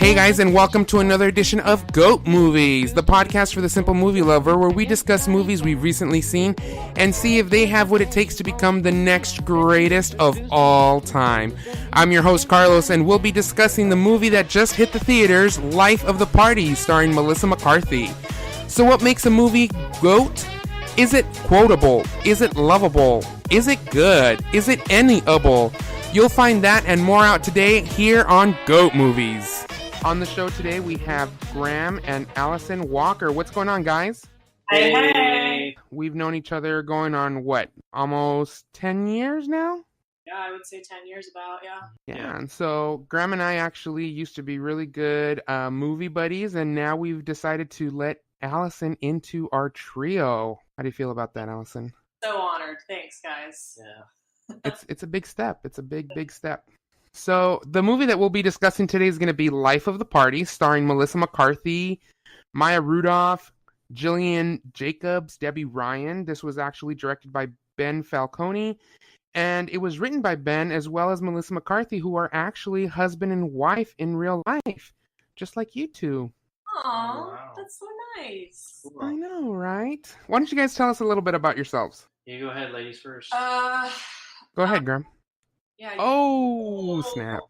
Hey guys, and welcome to another edition of GOAT Movies, the podcast for the simple movie lover, where we discuss movies we've recently seen and see if they have what it takes to become the next greatest of all time. I'm your host, Carlos, and we'll be discussing the movie that just hit the theaters, Life of the Party, starring Melissa McCarthy. So what makes a movie GOAT? Is it quotable? Is it lovable? Is it good? Is it anyable? You'll find that and more out today here on GOAT Movies. On the show today, we have Graham and Allison Walker. What's going on, guys? Hey. We've known each other going on, what, almost 10 years now? Yeah, I would say 10 years about, yeah. Yeah, and so Graham and I actually used to be really good movie buddies, and now we've decided to let Allison into our trio. How do you feel about that, Allison? So honored. Thanks, guys. Yeah. It's a big step. It's a big step. So the movie that we'll be discussing today is going to be Life of the Party, starring Melissa McCarthy, Maya Rudolph, Jillian Jacobs, Debbie Ryan. This was actually directed by Ben Falcone, and it was written by Ben as well as Melissa McCarthy, who are actually husband and wife in real life, just like you two. Aw, Wow. that's so nice. Cool. I know, right? Why don't you guys tell us a little bit about yourselves? You go ahead, ladies first. Go ahead, Graham. Yeah. Oh, snap.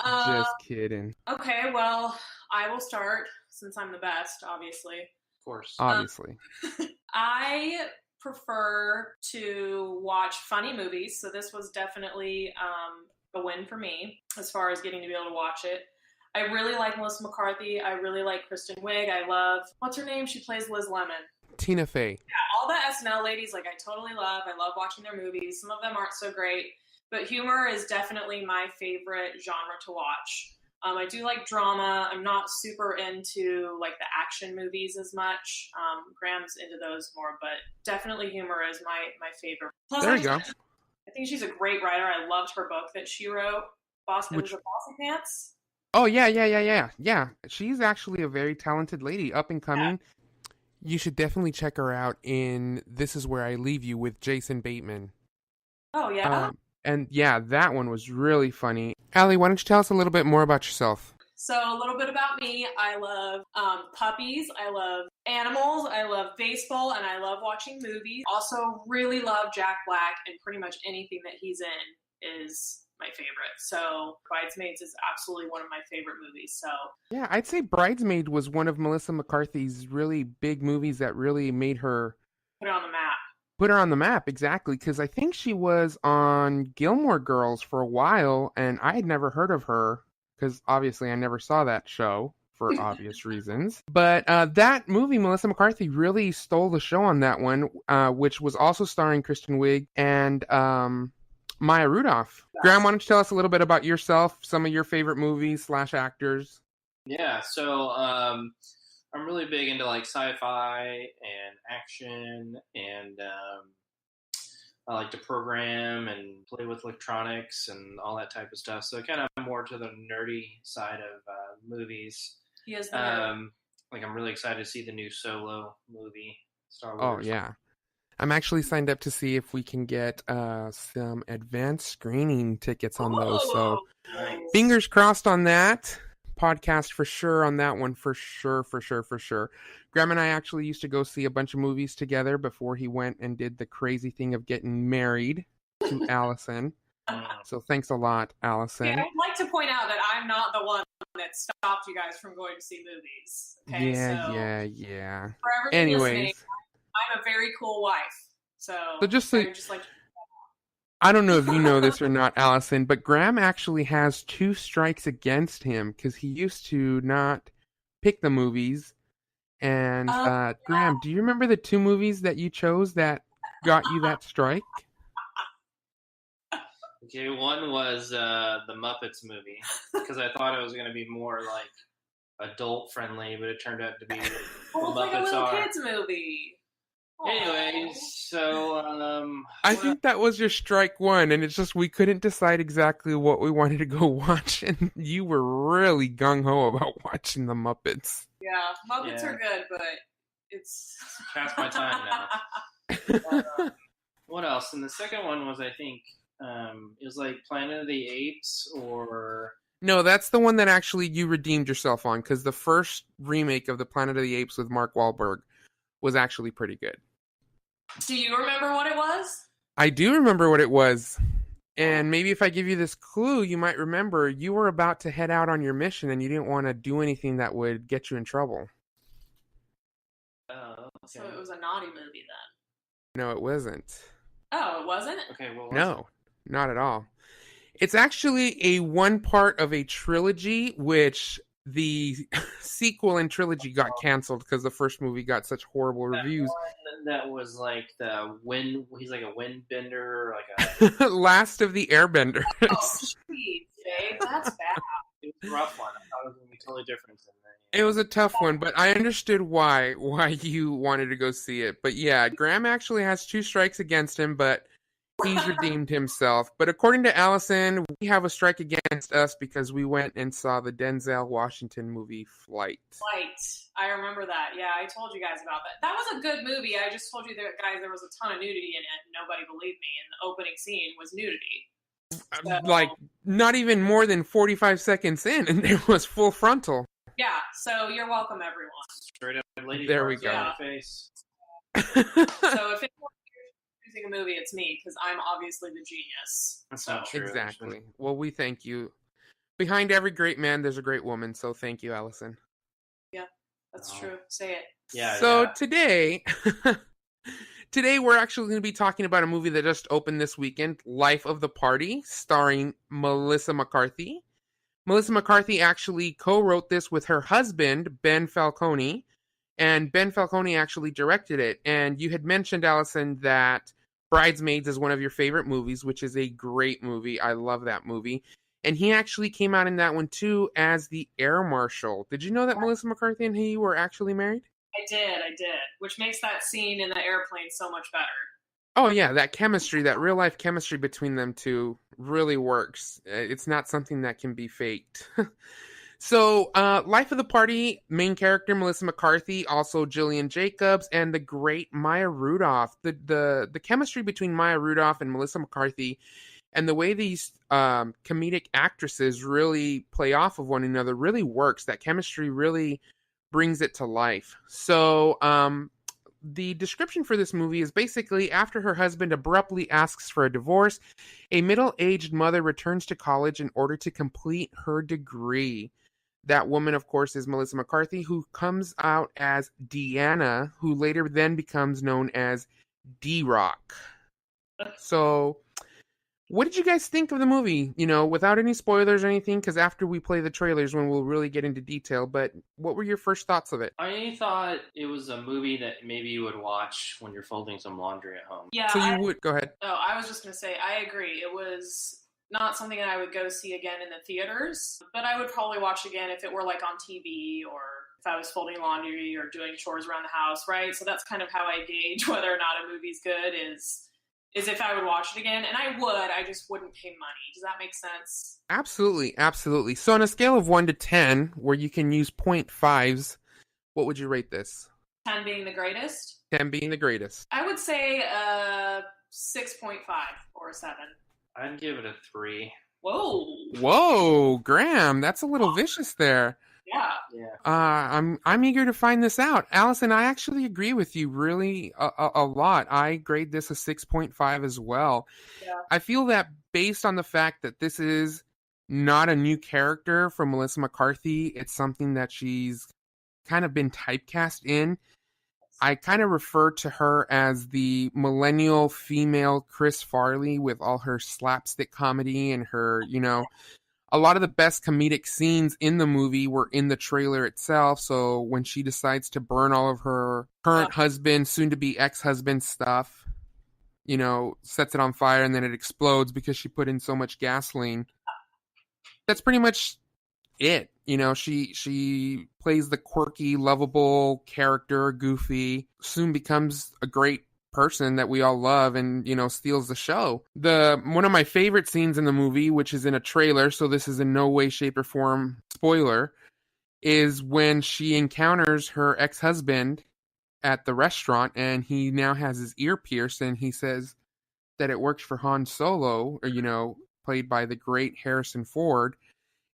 Uh, Just kidding. okay, well, I will start since I'm the best, obviously. Of course. Obviously. I prefer to watch funny movies, so this was definitely a win for me as far as getting to be able to watch it. I really like Melissa McCarthy. I really like Kristen Wiig. I love, what's her name? She plays Liz Lemon. Tina Fey. Yeah, all the SNL ladies, like, I totally love. I love watching their movies. Some of them aren't so great, but humor is definitely my favorite genre to watch. I do like drama. I'm not super into, like, the action movies as much. Graham's into those more, but definitely humor is my favorite. Plus, There you go. I think she's a great writer. I loved her book that she wrote. It was a Bossy Pants. Oh, yeah. She's actually a very talented lady, up and coming. Yeah. You should definitely check her out in This Is Where I Leave You with Jason Bateman. Oh, yeah? And yeah, that one was really funny. Allie, why don't you tell us a little bit more about yourself? So a little bit about me. I love puppies. I love animals. I love baseball, and I love watching movies. Also really love Jack Black, and pretty much anything that he's in is my favorite. So Bridesmaids is absolutely one of my favorite movies. So yeah, I'd say Bridesmaid was one of Melissa McCarthy's really big movies that really made her put her on the map. Put her on the map, exactly, because I think she was on Gilmore Girls for a while, and I had never heard of her, because obviously I never saw that show for obvious reasons. But that movie, Melissa McCarthy really stole the show on that one, which was also starring Kristen Wiig and Maya Rudolph. Graham, why don't you tell us a little bit about yourself, some of your favorite movies / actors? Yeah, so I'm really big into like sci-fi and action, and I like to program and play with electronics and all that type of stuff. So kind of more to the nerdy side of movies. He is the nerd. Like I'm really excited to see the new Solo movie, Star Oh, Wars. yeah. I'm actually signed up to see if we can get some advanced screening tickets on those. So Nice. fingers crossed on that. Podcast for sure on that one, for sure. Graham and I actually used to go see a bunch of movies together before he went and did the crazy thing of getting married to Allison. So thanks a lot, Allison. Okay, I'd like to point out that I'm not the one that stopped you guys from going to see movies. Okay, Yeah. For everyone listening, I'm a very cool wife. So just so, just like, I don't know if you know this or not, Allison, but Graham actually has 2 strikes against him because he used to not pick the movies. And Graham, do you remember the 2 movies that you chose that got you that strike? Okay, one was the Muppets movie, because I thought it was going to be more like adult friendly, but it turned out to be well, it's like a little kids movie. Anyway, so I think that was your strike 1, and it's just we couldn't decide exactly what we wanted to go watch, and you were really gung-ho about watching the Muppets. Yeah, Muppets are good, but it's past my time now. What else? And the second one was, I think, it was like Planet of the Apes or No, that's the one that actually you redeemed yourself on, because the first remake of the Planet of the Apes with Mark Wahlberg was actually pretty good. Do you remember what it was? I do remember what it was. And maybe if I give you this clue, you might remember you were about to head out on your mission and you didn't want to do anything that would get you in trouble. Oh, okay. So it was a naughty movie then. No, it wasn't. Oh, it wasn't? Okay, what was No, not at all. It's actually a one part of a trilogy, which the sequel and trilogy got canceled because the first movie got such horrible reviews. That was like the wind. He's like a wind bender, like a. Last of the Airbenders. Oh, jeez, Dave, that's bad. It was a rough one. I thought it was gonna be totally different than that. It was a tough one, but I understood why you wanted to go see it. But yeah, Graham actually has 2 strikes against him, but he's redeemed himself. But according to Allison, we have a strike against us because we went and saw the Denzel Washington movie Flight. Flight. I remember that. Yeah, I told you guys about that. That was a good movie. I just told you that, guys, there was a ton of nudity in it. Nobody believed me. And the opening scene was nudity. So, Like, not even more than 45 seconds in, and it was full frontal. yeah, so you're welcome, everyone. Straight up lady There we parts go. on the face. So if anyone's choosing a movie, it's me, because I'm obviously the genius. That's not true. Exactly. Well, we thank you. Behind every great man, there's a great woman, so thank you, Allison. That's true. Say it. Yeah. So yeah. today we're actually going to be talking about a movie that just opened this weekend, Life of the Party, starring Melissa McCarthy. Melissa McCarthy actually co-wrote this with her husband, Ben Falcone, and Ben Falcone actually directed it. And you had mentioned, Allison, that Bridesmaids is one of your favorite movies, which is a great movie. I love that movie. And he actually came out in that one, too, as the air marshal. Did you know that Melissa McCarthy and he were actually married? I did. Which makes that scene in the airplane so much better. Oh, yeah, that chemistry, that real-life chemistry between them two really works. It's not something that can be faked. So, Life of the Party, main character Melissa McCarthy, also Gillian Jacobs, and the great Maya Rudolph. The chemistry between Maya Rudolph and Melissa McCarthy, and the way these comedic actresses really play off of one another really works. That chemistry really brings it to life. So, the description for this movie is basically after her husband abruptly asks for a divorce, a middle-aged mother returns to college in order to complete her degree. That woman, of course, is Melissa McCarthy, who comes out as Deanna, who later then becomes known as D-Rock. So, what did you guys think of the movie? You know, without any spoilers or anything, because after we play the trailers, when we'll really get into detail. But what were your first thoughts of it? I thought it was a movie that maybe you would watch when you're folding some laundry at home. Yeah. So you would go ahead. Oh, I was just going to say, I agree. It was not something that I would go see again in the theaters, but I would probably watch again if it were like on TV or if I was folding laundry or doing chores around the house, right? So that's kind of how I gauge whether or not a movie's good is if I would watch it again. And I would, I just wouldn't pay money. Does that make sense? Absolutely, absolutely. So on a scale of 1 to 10, where you can use 0.5s, what would you rate this? 10 being the greatest? 10 being the greatest. I would say 6.5 or a 7. I'd give it a 3. Whoa. Whoa, Graham, that's a little vicious there. Yeah. Yeah. I'm eager to find this out. Allison, I actually agree with you really a lot. I grade this a 6.5 as well. Yeah. I feel that based on the fact that this is not a new character from Melissa McCarthy, it's something that she's kind of been typecast in. I kind of refer to her as the millennial female Chris Farley with all her slapstick comedy and her, you know, a lot of the best comedic scenes in the movie were in the trailer itself. So when she decides to burn all of her current husband, soon to be ex-husband stuff, you know, sets it on fire and then it explodes because she put in so much gasoline. That's pretty much it. You know, she plays the quirky, lovable character, goofy, soon becomes a great person that we all love and, you know, steals the show. One of my favorite scenes in the movie, which is in a trailer, so this is in no way, shape, or form spoiler, is when she encounters her ex-husband at the restaurant and he now has his ear pierced and he says that it works for Han Solo, or, you know, played by the great Harrison Ford.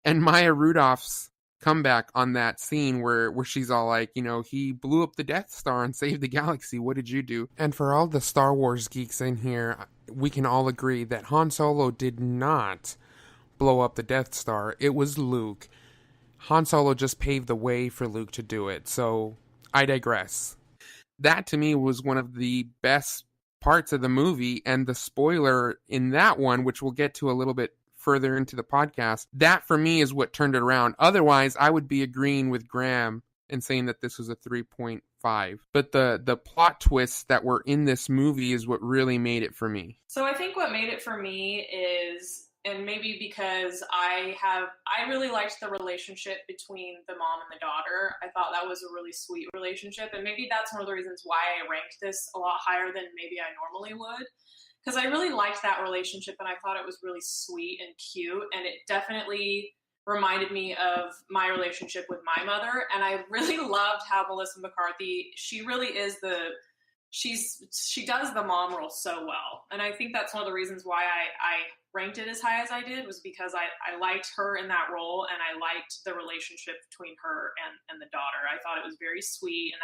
And Maya Rudolph's comeback on that scene where she's all like, he blew up the Death Star and saved the galaxy. What did you do? And for all the Star Wars geeks in here, we can all agree that Han Solo did not blow up the Death Star. It was Luke. Han Solo just paved the way for Luke to do it. So I digress. That to me was one of the best parts of the movie, and the spoiler in that one, which we'll get to a little bit further into the podcast, that for me is what turned it around. Otherwise, I would be agreeing with Graham and saying that this was a 3.5. But the plot twists that were in this movie is what really made it for me. So I think what made it for me is, and maybe because I really liked the relationship between the mom and the daughter. I thought that was a really sweet relationship, and maybe that's one of the reasons why I ranked this a lot higher than maybe I normally would. Because I really liked that relationship, and I thought it was really sweet and cute, and it definitely reminded me of my relationship with my mother. And I really loved how Melissa McCarthy, she really is she does the mom role so well. And I think that's one of the reasons why I ranked it as high as I did, was because I liked her in that role, and I liked the relationship between her and the daughter. I thought it was very sweet, and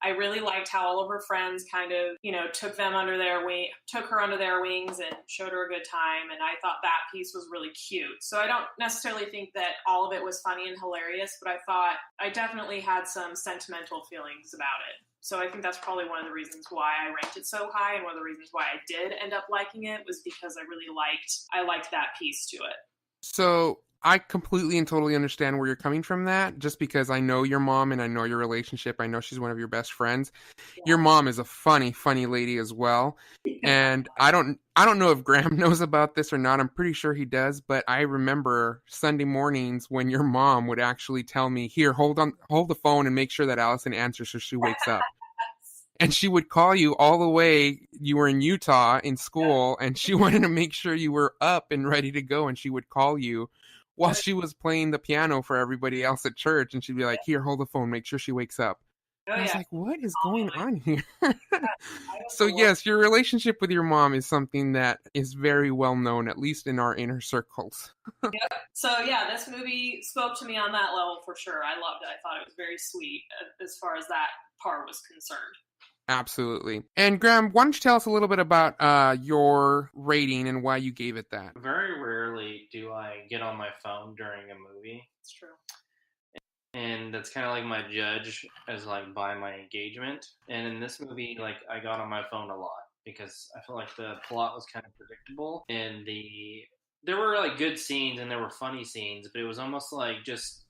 I really liked how all of her friends kind of, took her under their wings and showed her a good time. And I thought that piece was really cute. So I don't necessarily think that all of it was funny and hilarious, but I thought I definitely had some sentimental feelings about it. So I think that's probably one of the reasons why I ranked it so high, and one of the reasons why I did end up liking it was because I liked that piece to it. So I completely and totally understand where you're coming from that, just because I know your mom and I know your relationship. I know she's one of your best friends. Yeah. Your mom is a funny lady as well. And I don't know if Graham knows about this or not. I'm pretty sure he does, but I remember Sunday mornings when your mom would actually tell me, "Here, hold the phone and make sure that Allison answers so she wakes up." And she would call you all the way. You were in Utah in school, and she wanted to make sure you were up and ready to go, and she would call you while she was playing the piano for everybody else at church, and she'd be like, "Here, hold the phone, make sure she wakes up." I was like, what is going on here? So yes, your relationship with your mom is something that is very well known, at least in our inner circles. So yeah, this movie spoke to me on that level for sure. I loved it. I thought it was very sweet as far as that part was concerned. Absolutely. And Graham, why don't you tell us a little bit about your rating and why you gave it that? Very rarely do I get on my phone during a movie. It's true. And that's kind of like my judge as like by my engagement. And in this movie, like I got on my phone a lot because I feel like the plot was kind of predictable, and there were like good scenes and there were funny scenes, but it was almost like just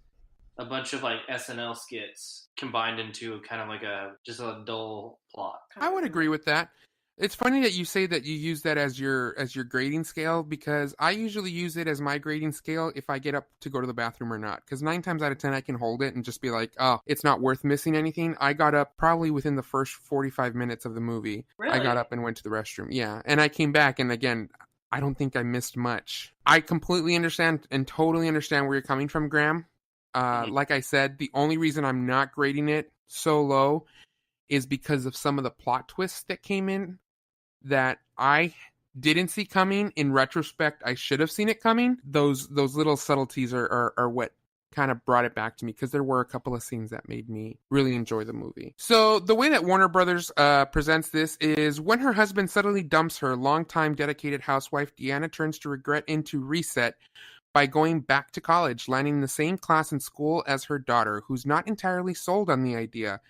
a bunch of like SNL skits combined into kind of like just a dull plot. I would agree with that. It's funny that you say that you use that as your grading scale, because I usually use it as my grading scale if I get up to go to the bathroom or not. Because 9 times out of 10 I can hold it and just be like, oh, it's not worth missing anything. I got up probably within the first 45 minutes of the movie. Really? I got up and went to the restroom. Yeah. And I came back, and again, I don't think I missed much. I completely understand and totally understand where you're coming from, Graham. Like I said, the only reason I'm not grading it so low is because of some of the plot twists that came in that I didn't see coming. In retrospect, I should have seen it coming. Those little subtleties are what kind of brought it back to me, because there were a couple of scenes that made me really enjoy the movie. So the way that Warner Brothers presents this is when her husband suddenly dumps her, longtime dedicated housewife Deanna turns to regret into reset by going back to college, landing in the same class and school as her daughter, who's not entirely sold on the idea.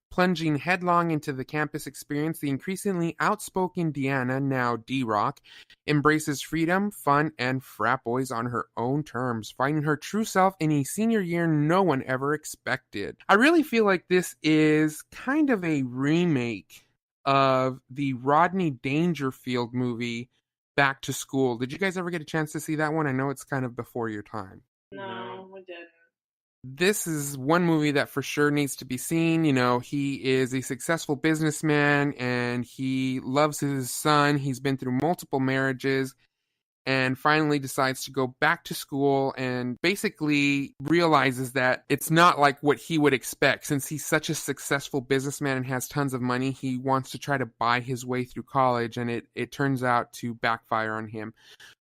Plunging headlong into the campus experience, the increasingly outspoken Deanna, now D-Rock, embraces freedom, fun, and frat boys on her own terms, finding her true self in a senior year no one ever expected. I really feel like this is kind of a remake of the Rodney Dangerfield movie, Back to School. Did you guys ever get a chance to see that one? I know it's kind of before your time. No, we didn't. This is one movie that for sure needs to be seen. He is a successful businessman and he loves his son. He's been through multiple marriages and finally decides to go back to school and basically realizes that it's not like what he would expect. Since he's such a successful businessman and has tons of money, he wants to try to buy his way through college, and it turns out to backfire on him.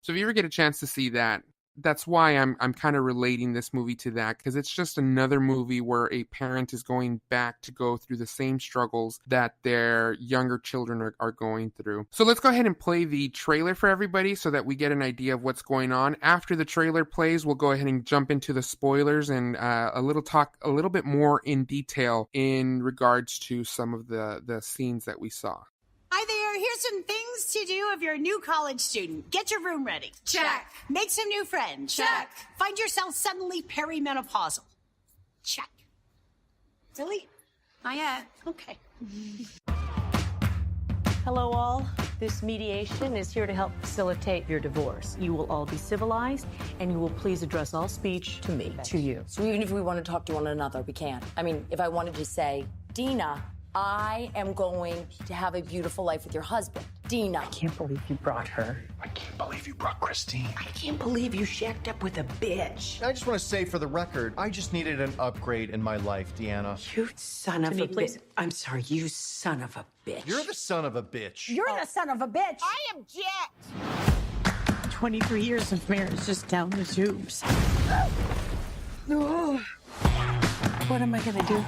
So if you ever get a chance to see that, that's why I'm kind of relating this movie to that, because it's just another movie where a parent is going back to go through the same struggles that their younger children are going through. So let's go ahead and play the trailer for everybody so that we get an idea of what's going on. After the trailer plays, we'll go ahead and jump into the spoilers and a little bit more in detail in regards to some of the scenes that we saw. Hi there, here's some things to do if you're a new college student. Get your room ready. Check. Make some new friends. Check. Find yourself suddenly perimenopausal. Check. Really? Not yet. Okay. Hello all. This mediation is here to help facilitate your divorce. You will all be civilized and you will please address all speech to me, to you. So even if we want to talk to one another, we can. I mean, if I wanted to say, Dina, I am going to have a beautiful life with your husband. Dina. I can't believe you brought her. I can't believe you brought Christine. I can't believe you shacked up with a bitch. I just want to say for the record, I just needed an upgrade in my life, Deanna. You son of a bitch. I'm sorry, you son of a bitch. You're the son of a bitch. You're the son of a bitch. I object. 23 years of marriage just down the tubes. What am I gonna do?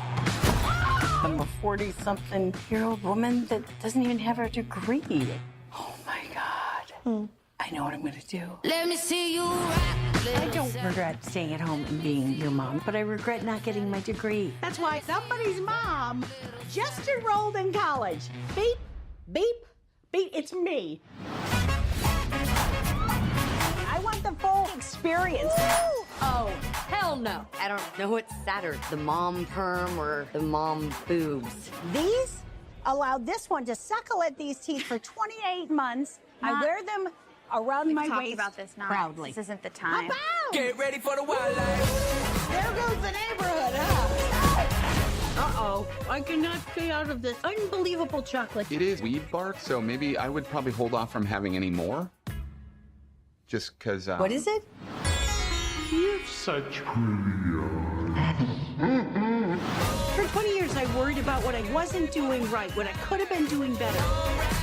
I'm a 40-something-year-old woman that doesn't even have a degree. Oh my God. I know what I'm gonna do. Let me see you rock. I don't regret staying at home and being your mom, but I regret not getting my degree. That's why somebody's mom just enrolled in college. Beep, beep, beep. It's me. I want the full experience. Oh, hell no. I don't know what's sadder, the mom perm or the mom boobs. These allowed this one to suckle at these teeth for 28 months. I wear them around my Talked waist about this now. proudly. This isn't the time. Get ready for the wildlife. There goes the neighborhood, huh? Uh-oh. I cannot stay out of this unbelievable chocolate. It is weed bark, so maybe I would probably hold off from having any more. Just because, What is it? For 20 years, I worried about what I wasn't doing right, what I could have been doing better.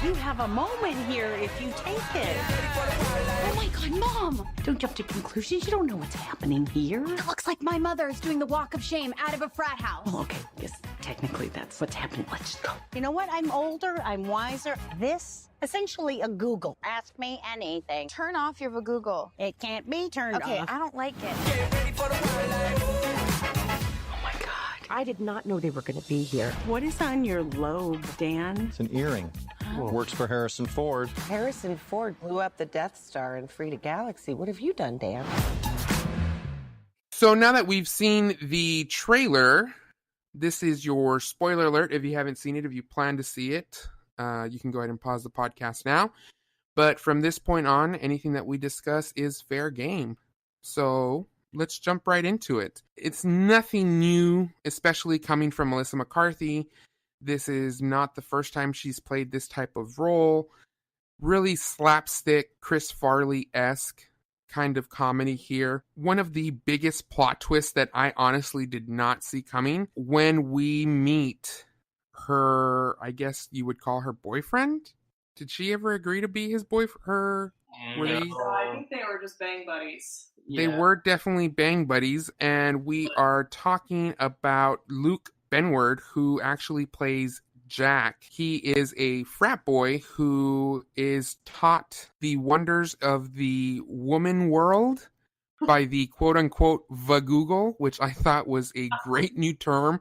You have a moment here if you take it. Oh my God, Mom! Don't jump to conclusions. You don't know what's happening here. It looks like my mother is doing the walk of shame out of a frat house. Well, okay, yes, technically that's what's happening. Let's just go. You know what? I'm older, I'm wiser. This, essentially a Google. Ask me anything. Turn off your Google. It can't be turned Okay, off. I don't like it. Oh my God. I did not know they were going to be here. What is on your lobe, Dan? It's an earring. Works for Harrison Ford. Harrison Ford blew up the Death Star and freed a galaxy. What have you done, Dan? So now that we've seen the trailer, this is your spoiler alert. If you haven't seen it, if you plan to see it, you can go ahead and pause the podcast now. But from this point on, anything that we discuss is fair game. So let's jump right into it. It's nothing new, especially coming from Melissa McCarthy. This is not the first time she's played this type of role. Really slapstick, Chris Farley-esque kind of comedy here. One of the biggest plot twists that I honestly did not see coming when we meet her, I guess you would call her boyfriend. Did she ever agree to be his boyfriend? I think they were just bang buddies. They were definitely bang buddies, and we are talking about Luke Benward, who actually plays Jack. He is a frat boy who is taught the wonders of the woman world by the quote-unquote Vagoogle, which I thought was a great new term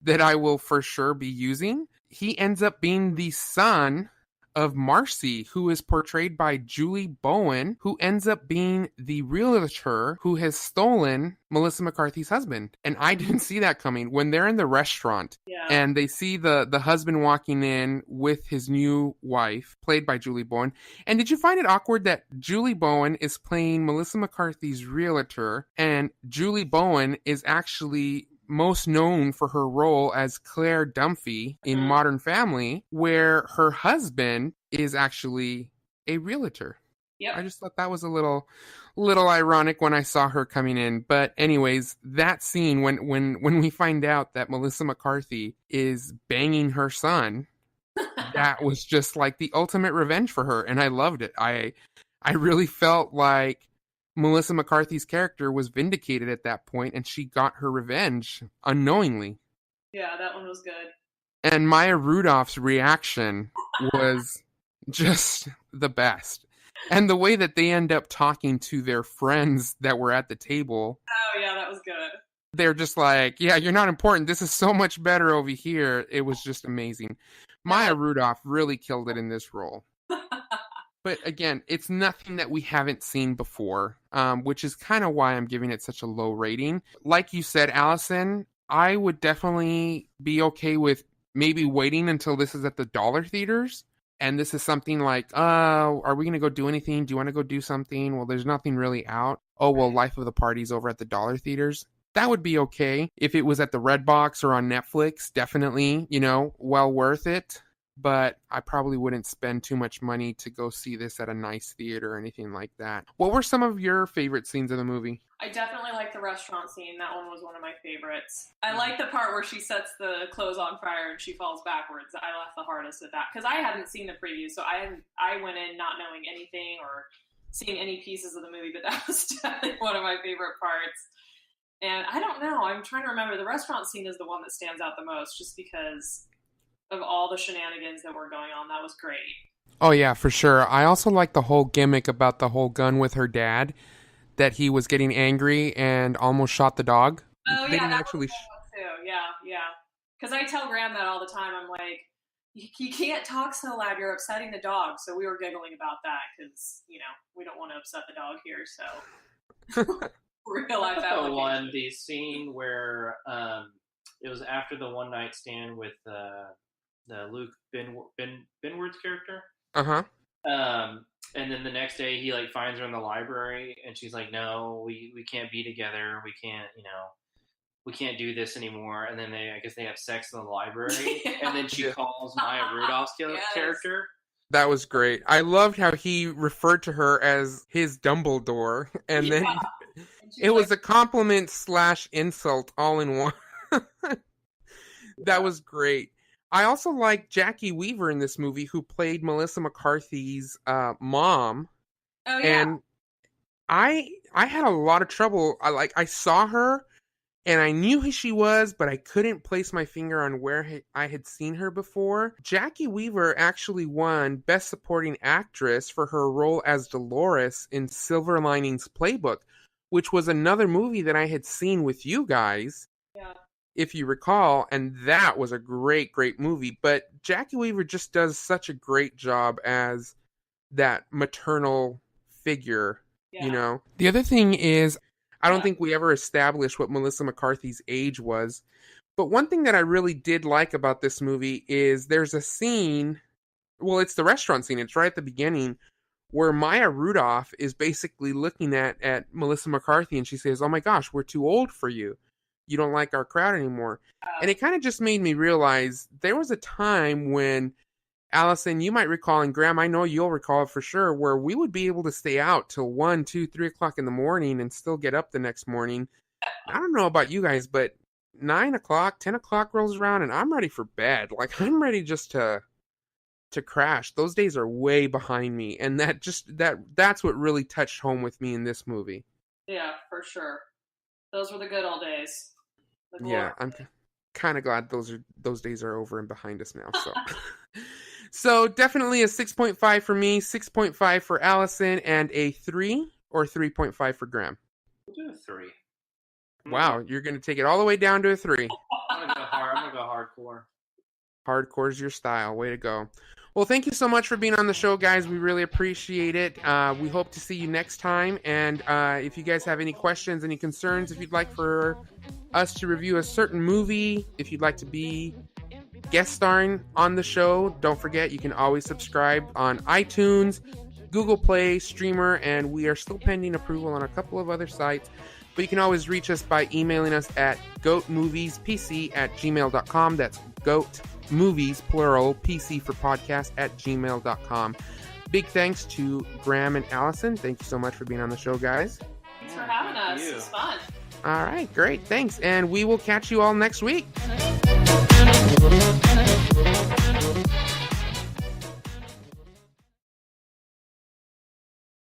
that I will for sure be using. He ends up being the son of Marcy, who is portrayed by Julie Bowen, who ends up being the realtor who has stolen Melissa McCarthy's husband. And I didn't see that coming. When they're in the restaurant and they see the husband walking in with his new wife, played by Julie Bowen. And did you find it awkward that Julie Bowen is playing Melissa McCarthy's realtor and Julie Bowen is actually most known for her role as Claire Dunphy in Modern Family, where her husband is actually a realtor. Yep. I just thought that was a little ironic when I saw her coming in. But anyways, that scene when we find out that Melissa McCarthy is banging her son, that was just like the ultimate revenge for her, and I loved it. I really felt like Melissa McCarthy's character was vindicated at that point, and she got her revenge unknowingly. Yeah, that one was good. And Maya Rudolph's reaction was just the best. And the way that they end up talking to their friends that were at the table. Oh, yeah, that was good. They're just like, yeah, you're not important. This is so much better over here. It was just amazing. Maya Rudolph really killed it in this role. But again, it's nothing that we haven't seen before, which is kind of why I'm giving it such a low rating. Like you said, Allison, I would definitely be okay with maybe waiting until this is at the dollar theaters. And this is something like, are we going to go do anything? Do you want to go do something? Well, there's nothing really out. Oh, well, Life of the Party's over at the dollar theaters. That would be okay. If it was at the Redbox or on Netflix, definitely, well worth it. But I probably wouldn't spend too much money to go see this at a nice theater or anything like that. What were some of your favorite scenes of the movie? I definitely like the restaurant scene. That one was one of my favorites. I like the part where she sets the clothes on fire and she falls backwards. I laughed the hardest at that because I hadn't seen the preview, so I went in not knowing anything or seeing any pieces of the movie, but that was definitely one of my favorite parts. And I don't know. I'm trying to remember. The restaurant scene is the one that stands out the most just because of all the shenanigans that were going on. That was great. Oh, yeah, for sure. I also like the whole gimmick about the whole gun with her dad, that he was getting angry and almost shot the dog. Oh, yeah, that was too. Yeah. Because I tell Graham that all the time. I'm like, you can't talk so loud. You're upsetting the dog. So we were giggling about that because, we don't want to upset the dog here. So real life application. The scene where it was after the one night stand with the Luke Benward's character. Uh-huh. And then the next day he finds her in the library and she's like, no, we can't be together. We can't, we can't do this anymore. And then I guess they have sex in the library. Yeah. And then she calls Maya Rudolph's character. That was great. I loved how he referred to her as his Dumbledore. And then it was a compliment / insult all in one. That was great. I also like Jackie Weaver in this movie, who played Melissa McCarthy's mom. Oh, yeah. And I had a lot of trouble. I saw her, and I knew who she was, but I couldn't place my finger on where I had seen her before. Jackie Weaver actually won Best Supporting Actress for her role as Dolores in Silver Linings Playbook, which was another movie that I had seen with you guys. Yeah. If you recall, and that was a great, great movie. But Jackie Weaver just does such a great job as that maternal figure, The other thing is, I don't think we ever established what Melissa McCarthy's age was. But one thing that I really did like about this movie is there's a scene, well, it's the restaurant scene, it's right at the beginning, where Maya Rudolph is basically looking at Melissa McCarthy and she says, oh my gosh, we're too old for you. You don't like our crowd anymore. And it kind of just made me realize there was a time when, Allison, you might recall, and Graham, I know you'll recall for sure, where we would be able to stay out till 1, 2, 3 o'clock in the morning and still get up the next morning. I don't know about you guys, but 9 o'clock, 10 o'clock rolls around and I'm ready for bed. I'm ready just to crash. Those days are way behind me. And that's what really touched home with me in this movie. Yeah, for sure. Those were the good old days. Yeah, I'm kind of glad those days are over and behind us now. So, so definitely a 6.5 for me, 6.5 for Allison, and a 3 or 3.5 for Graham. We'll do a 3. Wow, you're going to take it all the way down to a 3. I'm gonna go hardcore. Hardcore's your style. Way to go. Well, thank you so much for being on the show, guys. We really appreciate it. We hope to see you next time. And if you guys have any questions, any concerns, if you'd like for us to review a certain movie, if you'd like to be guest starring on the show, don't forget you can always subscribe on iTunes, Google Play, Streamer, and we are still pending approval on a couple of other sites. But you can always reach us by emailing us at goatmoviespc@gmail.com. That's goatmovies, plural, PC for podcast, @gmail.com. Big thanks to Graham and Allison. Thank you so much for being on the show, guys. Thanks for having us. It was fun. All right, great. Thanks. And we will catch you all next week.